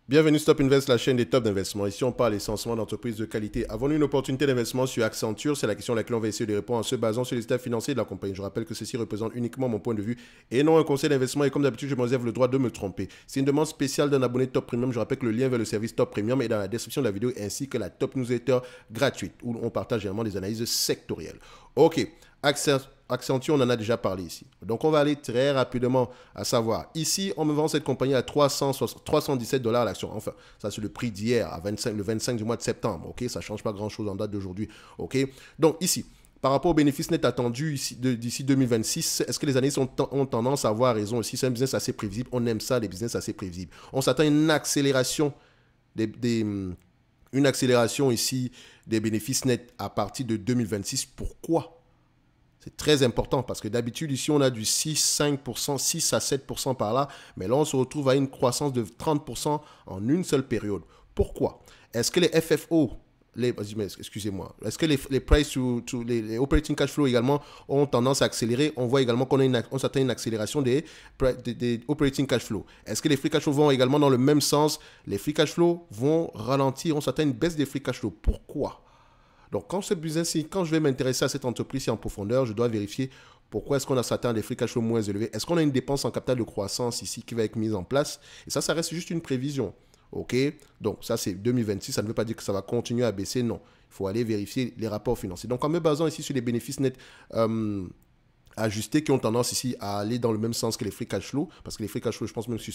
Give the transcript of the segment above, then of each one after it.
Bienvenue Stop Invest, la chaîne des tops d'investissement. Ici, on parle essentiellement d'entreprises de qualité. Avons-nous une opportunité d'investissement sur Accenture? C'est la question à laquelle on va essayer de répondre en se basant sur les états financiers de la compagnie. Je rappelle que ceci représente uniquement mon point de vue et non un conseil d'investissement. Et comme d'habitude, je me réserve le droit de me tromper. C'est une demande spéciale d'un abonné Top Premium. Je rappelle que le lien vers le service Top Premium est dans la description de la vidéo ainsi que la Top Newsletter gratuite où on partage également des analyses sectorielles. Ok, Accenture, on en a déjà parlé ici. Donc, on va aller très rapidement à savoir. Ici, on me vend cette compagnie à 317 $ l'action. Enfin, ça, c'est le prix d'hier, le 25 du mois de septembre. OK, ça ne change pas grand-chose en date d'aujourd'hui. OK, donc ici, par rapport aux bénéfices nets attendus d'ici 2026, est-ce que les analystes ont tendance à avoir raison aussi? C'est un business assez prévisible. On aime ça, les business assez prévisibles. On s'attend à une accélération une accélération ici des bénéfices nets à partir de 2026. Pourquoi? C'est très important parce que d'habitude, ici, on a du 6-5%, 6 à 7% par là. Mais là, on se retrouve à une croissance de 30% en une seule période. Pourquoi? Est-ce que les FFO, excusez-moi, est-ce que les price les operating cash flow également ont tendance à accélérer? On voit également qu'on s'attend à une accélération des operating cash flow. Est-ce que les free cash flow vont également dans le même sens? Les free cash flow vont ralentir. On s'attend à une baisse des free cash flow. Pourquoi? Donc, quand je vais m'intéresser à cette entreprise en profondeur, je dois vérifier pourquoi est-ce qu'on a s'attend à des free cash flow moins élevés. Est-ce qu'on a une dépense en capital de croissance ici qui va être mise en place? Et ça reste juste une prévision. OK? Donc, ça, c'est 2026. Ça ne veut pas dire que ça va continuer à baisser. Non. Il faut aller vérifier les rapports financiers. Donc, en me basant ici sur les bénéfices nets ajustés qui ont tendance ici à aller dans le même sens que les free cash flow, parce que les free cash flow, je pense même sur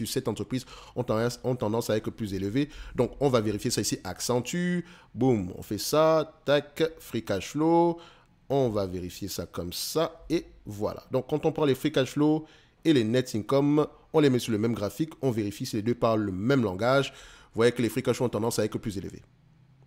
cette entreprise, ont tendance à être plus élevés. Donc, on va vérifier ça ici, Accenture, boum, on fait ça, tac, free cash flow, on va vérifier ça comme ça, et voilà. Donc, quand on prend les free cash flow et les net income, on les met sur le même graphique, on vérifie si les deux parlent le même langage. Vous voyez que les free cash flow ont tendance à être plus élevés.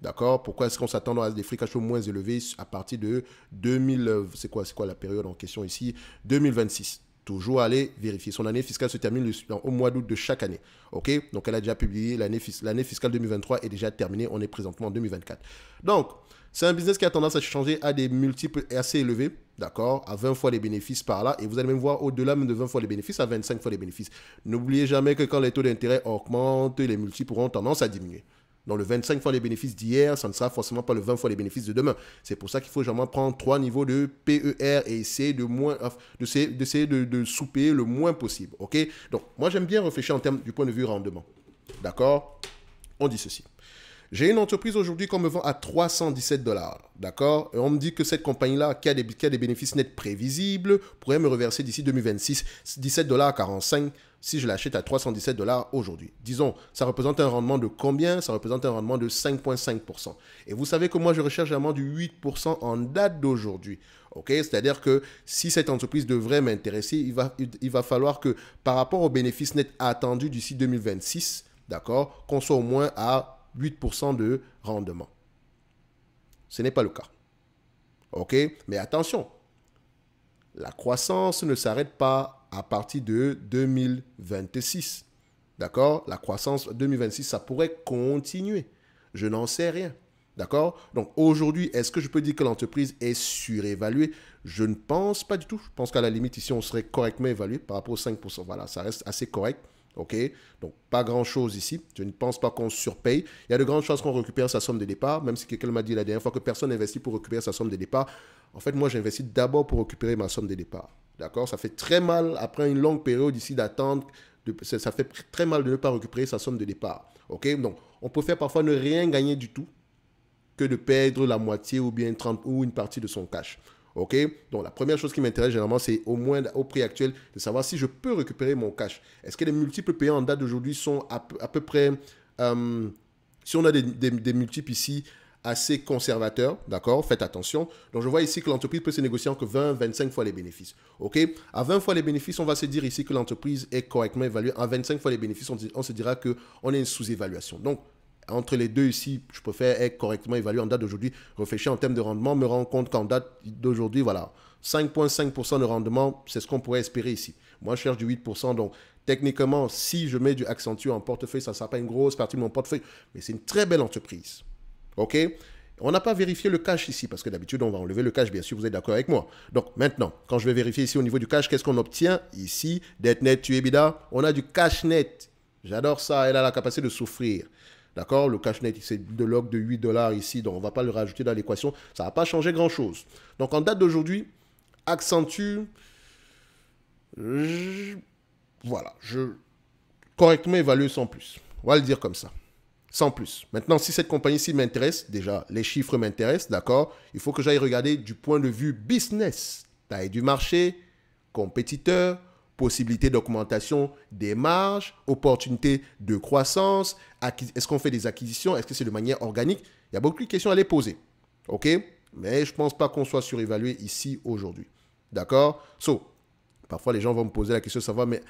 D'accord? Pourquoi est-ce qu'on s'attend à des free cash flow moins élevés à partir de 2000, c'est quoi la période en question ici? 2026. Toujours aller vérifier. Son année fiscale se termine au mois d'août de chaque année. OK? Donc, elle a déjà publié l'année fiscale 2023 est déjà terminée. On est présentement en 2024. Donc, c'est un business qui a tendance à changer à des multiples assez élevés. D'accord? À 20 fois les bénéfices par là. Et vous allez même voir au-delà même de 20 fois les bénéfices, à 25 fois les bénéfices. N'oubliez jamais que quand les taux d'intérêt augmentent, les multiples auront tendance à diminuer. Donc, le 25 fois les bénéfices d'hier, ça ne sera forcément pas le 20 fois les bénéfices de demain. C'est pour ça qu'il faut jamais prendre 3 niveaux de PER et essayer de sous-payer le moins possible. OK? Donc, moi, j'aime bien réfléchir en termes du point de vue rendement. D'accord? On dit ceci. J'ai une entreprise aujourd'hui qu'on me vend à 317 $. D'accord? Et on me dit que cette compagnie-là, qui a des bénéfices nets prévisibles, pourrait me reverser d'ici 2026 17,45 $ si je l'achète à 317 $ aujourd'hui. Disons, ça représente un rendement de combien? Ça représente un rendement de 5,5%. Et vous savez que moi, je recherche un rendement du 8% en date d'aujourd'hui. OK? C'est-à-dire que si cette entreprise devrait m'intéresser, il va falloir que par rapport aux bénéfices nets attendus d'ici 2026, d'accord, qu'on soit au moins à 8% de rendement. Ce n'est pas le cas. OK? Mais attention, la croissance ne s'arrête pas à partir de 2026. D'accord? La croissance 2026, ça pourrait continuer. Je n'en sais rien. D'accord? Donc aujourd'hui, est-ce que je peux dire que l'entreprise est surévaluée? Je ne pense pas du tout. Je pense qu'à la limite, ici, on serait correctement évalué par rapport aux 5%. Voilà, ça reste assez correct. OK? Donc, pas grand-chose ici. Je ne pense pas qu'on surpaye. Il y a de grandes chances qu'on récupère sa somme de départ, même si quelqu'un m'a dit la dernière fois que personne n'investit pour récupérer sa somme de départ. En fait, moi, j'investis d'abord pour récupérer ma somme de départ. D'accord? Ça fait très mal, après une longue période ici d'attente, ça fait très mal de ne pas récupérer sa somme de départ. OK? Donc, on peut faire parfois ne rien gagner du tout que de perdre la moitié ou bien 30 ou une partie de son cash. OK? Donc, la première chose qui m'intéresse généralement, c'est au moins au prix actuel de savoir si je peux récupérer mon cash. Est-ce que les multiples payants en date d'aujourd'hui sont à peu près... si on a des multiples ici assez conservateurs, d'accord? Faites attention. Donc, je vois ici que l'entreprise peut se négocier entre 20 et 25 fois les bénéfices. OK? À 20 fois les bénéfices, on va se dire ici que l'entreprise est correctement évaluée. À 25 fois les bénéfices, on se dira qu'on est une sous-évaluation. Donc, entre les deux ici, je préfère être correctement évalué en date d'aujourd'hui, réfléchir en termes de rendement, me rendre compte qu'en date d'aujourd'hui, voilà, 5,5% de rendement, c'est ce qu'on pourrait espérer ici. Moi, je cherche du 8%, donc techniquement, si je mets du Accenture en portefeuille, ça ne sera pas une grosse partie de mon portefeuille, mais c'est une très belle entreprise. OK? On n'a pas vérifié le cash ici, parce que d'habitude, on va enlever le cash, bien sûr, vous êtes d'accord avec moi. Donc maintenant, quand je vais vérifier ici au niveau du cash, qu'est-ce qu'on obtient ici? Dette nette, tu EBITDA, on a du cash net. J'adore ça. Elle a la capacité de souffrir. D'accord? Le cash net, c'est de log de 8 dollars ici, donc on ne va pas le rajouter dans l'équation. Ça ne va pas changer grand-chose. Donc en date d'aujourd'hui, Accenture, voilà, je correctement évalué sans plus. On va le dire comme ça. Sans plus. Maintenant, si cette compagnie-ci m'intéresse, déjà, les chiffres m'intéressent, d'accord? Il faut que j'aille regarder du point de vue business. Taille du marché, compétiteurs, possibilités d'augmentation des marges, opportunités de croissance, est-ce qu'on fait des acquisitions, est-ce que c'est de manière organique? Il y a beaucoup de questions à les poser, ok? Mais je ne pense pas qu'on soit surévalué ici aujourd'hui, d'accord? Parfois les gens vont me poser la question de savoir, mais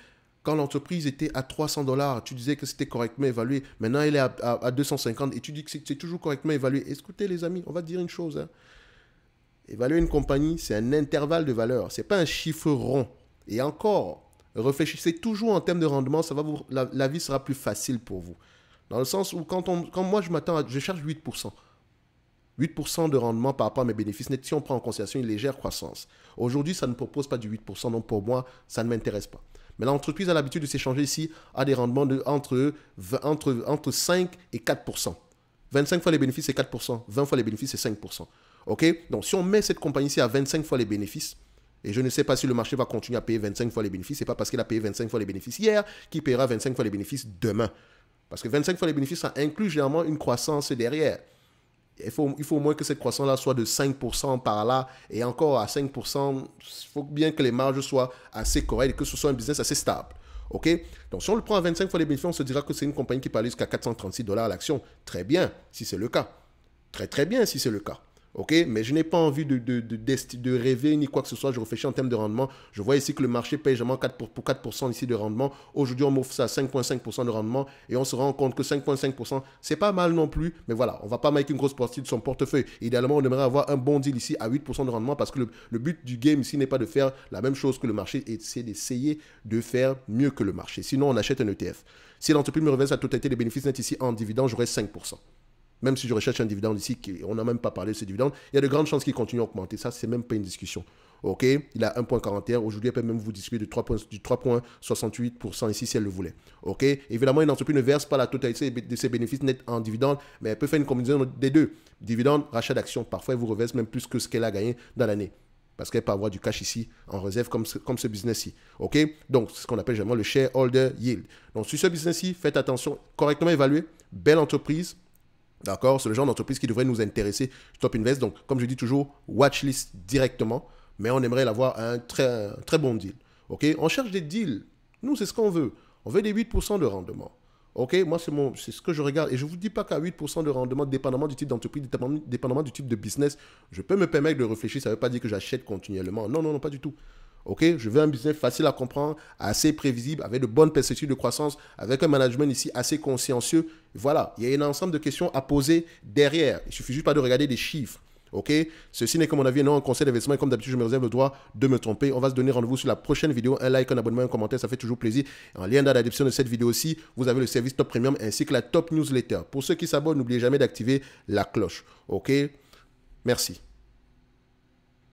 quand l'entreprise était à 300 dollars, tu disais que c'était correctement évalué, maintenant elle est à 250 et tu dis que c'est toujours correctement évalué. Écoutez les amis, on va dire une chose, hein. Évaluer une compagnie, c'est un intervalle de valeur, ce n'est pas un chiffre rond. Et encore, réfléchissez toujours en termes de rendement, la vie sera plus facile pour vous. Dans le sens où quand moi je cherche 8%. 8% de rendement par rapport à mes bénéfices nets, si on prend en considération une légère croissance. Aujourd'hui, ça ne propose pas du 8%, donc pour moi, ça ne m'intéresse pas. Mais l'entreprise a l'habitude de s'échanger ici à des rendements entre 5 et 4%. 25 fois les bénéfices, c'est 4%. 20 fois les bénéfices, c'est 5%. OK? Donc, si on met cette compagnie-ci à 25 fois les bénéfices, et je ne sais pas si le marché va continuer à payer 25 fois les bénéfices, ce n'est pas parce qu'il a payé 25 fois les bénéfices hier qu'il paiera 25 fois les bénéfices demain. Parce que 25 fois les bénéfices, ça inclut généralement une croissance derrière. Il faut au moins que cette croissance-là soit de 5% par là. Et encore à 5%, il faut bien que les marges soient assez correctes et que ce soit un business assez stable. OK? Donc, si on le prend à 25 fois les bénéfices, on se dira que c'est une compagnie qui peut aller jusqu'à 436 dollars l'action. Très bien, si c'est le cas. Très, très bien, si c'est le cas. OK? Mais je n'ai pas envie de rêver ni quoi que ce soit. Je réfléchis en termes de rendement. Je vois ici que le marché paye généralement pour 4% ici de rendement. Aujourd'hui, on m'offre ça à 5,5% de rendement et on se rend compte que 5,5%, c'est pas mal non plus. Mais voilà, on ne va pas mettre une grosse partie de son portefeuille. Idéalement, on aimerait avoir un bon deal ici à 8% de rendement parce que le but du game ici n'est pas de faire la même chose que le marché, c'est d'essayer de faire mieux que le marché. Sinon, on achète un ETF. Si l'entreprise me reverse la totalité des bénéfices nets ici en dividende, j'aurai 5%. Même si je recherche un dividende ici, on n'a même pas parlé de ce dividende, il y a de grandes chances qu'il continue à augmenter. Ça, c'est même pas une discussion. OK? Il a 1,41. Aujourd'hui, elle peut même vous distribuer du 3,68% ici si elle le voulait. OK? Évidemment, une entreprise ne verse pas la totalité de ses bénéfices nets en dividende, mais elle peut faire une combinaison des deux. Dividende, rachat d'actions. Parfois, elle vous reverse même plus que ce qu'elle a gagné dans l'année. Parce qu'elle peut avoir du cash ici en réserve comme ce business-ci. OK? Donc, c'est ce qu'on appelle généralement le shareholder yield. Donc, sur ce business-ci, faites attention, correctement évalué, belle entreprise. D'accord? C'est le genre d'entreprise qui devrait nous intéresser. Top Invest. Donc, comme je dis toujours, watchlist directement. Mais on aimerait l'avoir à un très bon deal. OK? On cherche des deals. Nous, c'est ce qu'on veut. On veut des 8% de rendement. OK? Moi, c'est ce que je regarde. Et je ne vous dis pas qu'à 8% de rendement, dépendamment du type d'entreprise, dépendamment du type de business, je peux me permettre de réfléchir. Ça ne veut pas dire que j'achète continuellement. Non, non, non, pas du tout. OK, je veux un business facile à comprendre, assez prévisible, avec de bonnes perspectives de croissance, avec un management ici assez consciencieux. Voilà, il y a un ensemble de questions à poser derrière. Il ne suffit juste pas de regarder des chiffres. OK, ceci n'est, comme mon avis, non un conseil d'investissement. Et comme d'habitude, je me réserve le droit de me tromper. On va se donner rendez-vous sur la prochaine vidéo. Un like, un abonnement, un commentaire, ça fait toujours plaisir. En lien dans la description de cette vidéo-ci, vous avez le service Top Premium ainsi que la Top Newsletter. Pour ceux qui s'abonnent, n'oubliez jamais d'activer la cloche. OK, merci.